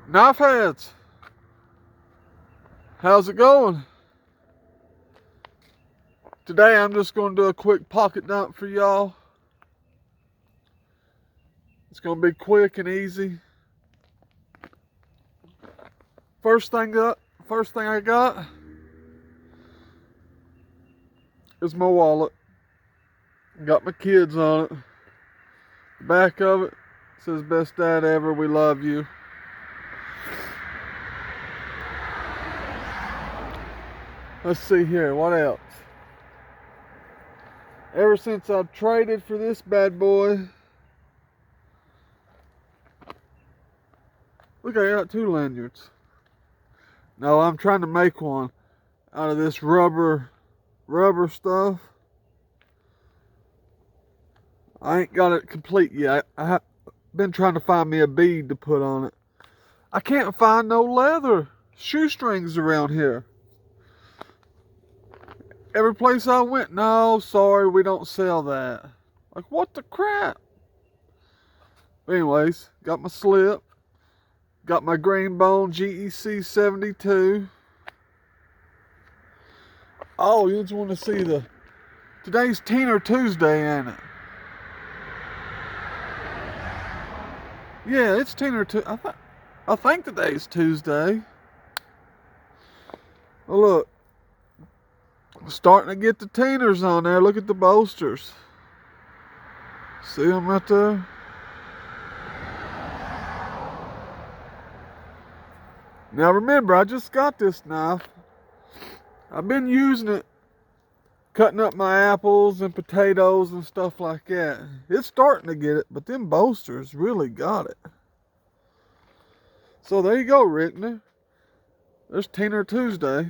Knife heads, how's it going? Today I'm just going to do a quick pocket dump for y'all. It's going to be quick and easy. First thing I got is my wallet. Got my kids on it. The back of it says, "Best dad ever, we love you." Let's see here, what else? Ever since I've traded for this bad boy, look, I got 2 lanyards. No, I'm trying to make one out of this rubber stuff. I ain't got it complete yet. I have been trying to find me a bead to put on it. I can't find no leather shoestrings around here. Every place I went, no, sorry, we don't sell that. Like, what the crap? Anyways, got my slip. Got my Greenbone GEC 72. Oh, you just want to see today's Teener Tuesday, ain't it? Yeah, it's Teener Tuesday. I think today's Tuesday. Well, look. Starting to get the Teeners on there. Look at the bolsters. See them right there? Now remember, I just got this knife. I've been using it cutting up my apples and potatoes and stuff like that. It's starting to get it, but them bolsters really got it. So there you go, Rickner. There's Teener Tuesday.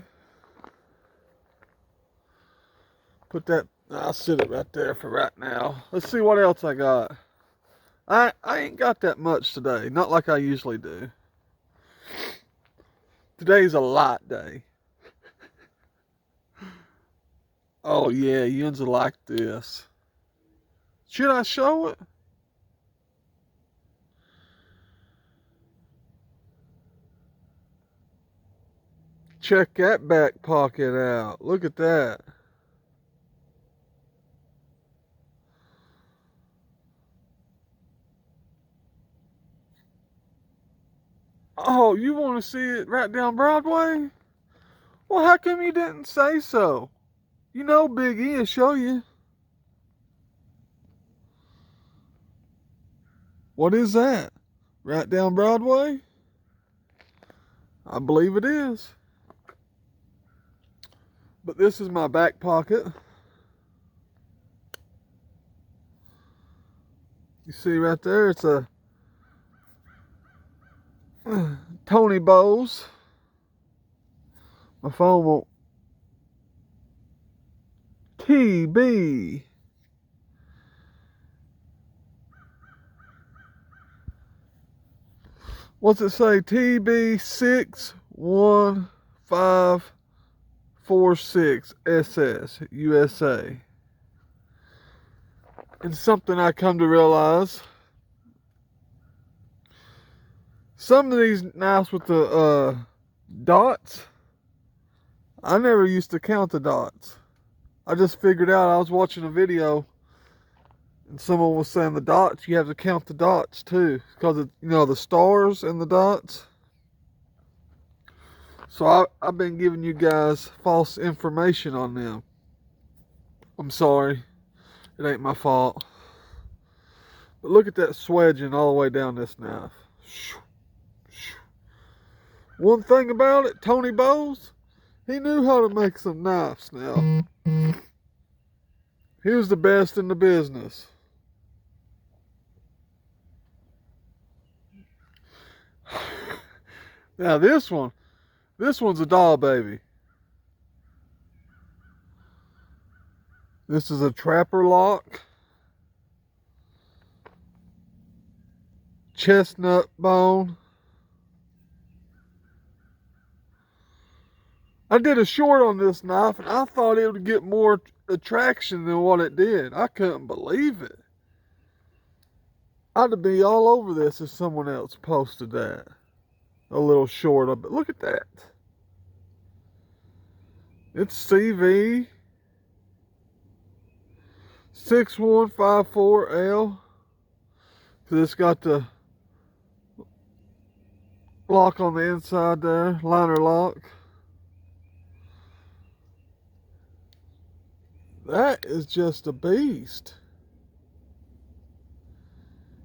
I'll sit it right there for right now. Let's see what else I got. I ain't got that much today. Not like I usually do. Today's a light day. Oh yeah, you'll like this. Should I show it? Check that back pocket out. Look at that. Oh, you want to see it right down Broadway? Well, how come you didn't say so? You know Big E will show you. What is that? Right down Broadway? I believe it is. But this is my back pocket. You see right there, it's a Tony Bowes. My phone won't. TB. What's it say? TB61546SS USA. And something I come to realize, some of these knives with the dots, I never used to count the dots. I just figured out, I was watching a video and someone was saying the dots, you have to count the dots too, because of, the stars and the dots. So I've been giving you guys false information on them. I'm sorry. It ain't my fault. But look at that swedging all the way down this knife. One thing about it, Tony Bowes, he knew how to make some knives now. He was the best in the business. Now this one's a doll baby. This is a Trapper Lock. Chestnut bone. I did a short on this knife and I thought it would get more attraction than what it did. I couldn't believe it. I'd be all over this if someone else posted that. a little short of it. Look at that. It's CV 6154L. So it's got the lock on the inside there, liner lock. That is just a beast.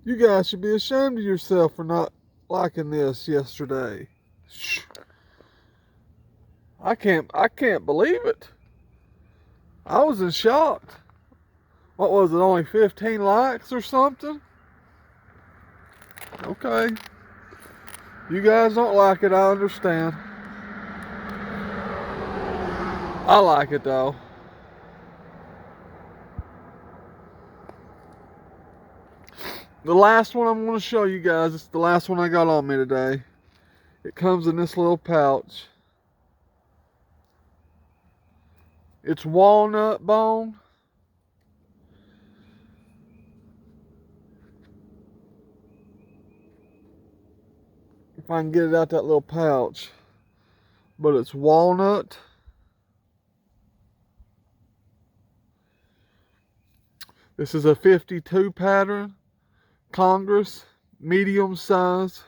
You guys should be ashamed of yourself for not liking this yesterday. I can't believe it. I was in shock. What was it, only 15 likes or something? Okay. You guys don't like it, I understand. I like it though. The last one I'm going to show you guys, it's the last one I got on me today. It comes in this little pouch. It's walnut bone. If I can get it out that little pouch. But it's walnut. This is a 52 pattern. Congress, medium size.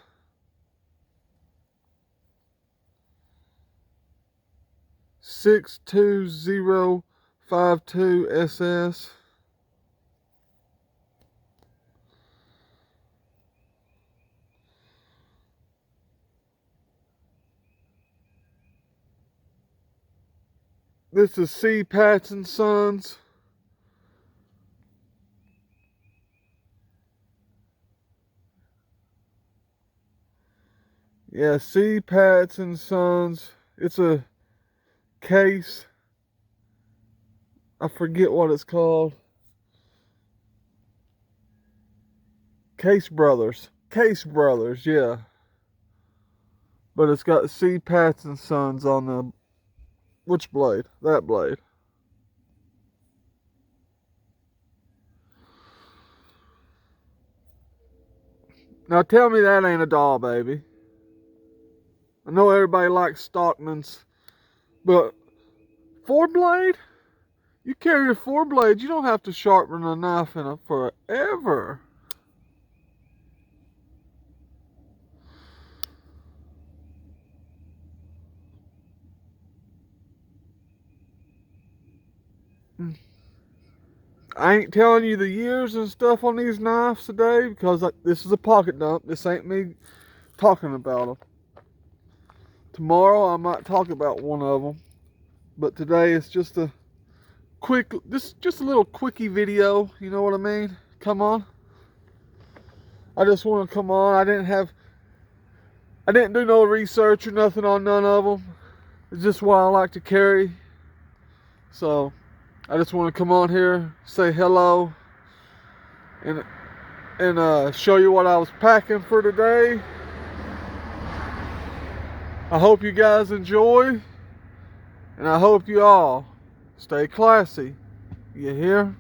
(62052) SS. This is C. Patch and Sons. Yeah, C. Patch and Sons. It's a case. I forget what it's called. Case Brothers. Case Brothers, yeah. But it's got C. Patch and Sons on the... Which blade? That blade. Now tell me that ain't a doll, baby. I know everybody likes Stockmans, but 4-blade? You carry a 4-blade, you don't have to sharpen a knife in it forever. I ain't telling you the years and stuff on these knives today because this is a pocket dump. This ain't me talking about them. Tomorrow I might talk about one of them, but today it's just a quick, just a little quickie video. You know what I mean? Come on. I just want to come on. I didn't do no research or nothing on none of them. It's just what I like to carry. So I just want to come on here, say hello, and show you what I was packing for today. I hope you guys enjoy, and I hope you all stay classy. You hear?